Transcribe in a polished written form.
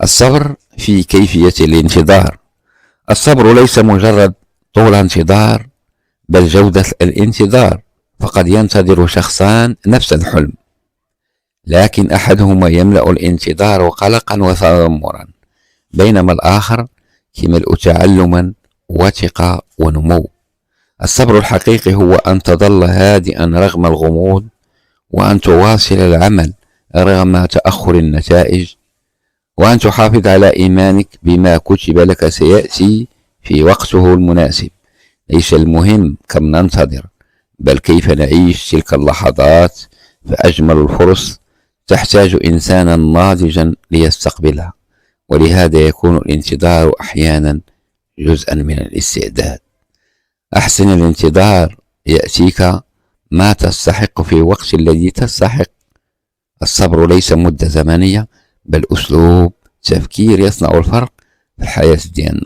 الصبر في كيفية الانتظار. الصبر ليس مجرد طول انتظار، بل جودة الانتظار. فقد ينتظر شخصان نفس الحلم، لكن أحدهما يملأ الانتظار قلقا وتذمرا، بينما الآخر يملأ تعلما وثقة ونمو. الصبر الحقيقي هو أن تظل هادئا رغم الغموض، وأن تواصل العمل رغم تأخر النتائج، وأن تحافظ على إيمانك بما كتب لك سيأتي في وقته المناسب. ليس المهم كم ننتظر، بل كيف نعيش تلك اللحظات. فأجمل الفرص تحتاج إنسانا ناضجا ليستقبلها، ولهذا يكون الانتظار أحيانا جزءا من الاستعداد. أحسن الانتظار، يأتيك ما تستحق في وقت الذي تستحق. الصبر ليس مدة زمنية، بل أسلوب تفكير يصنع الفرق في الحياة ديالنا.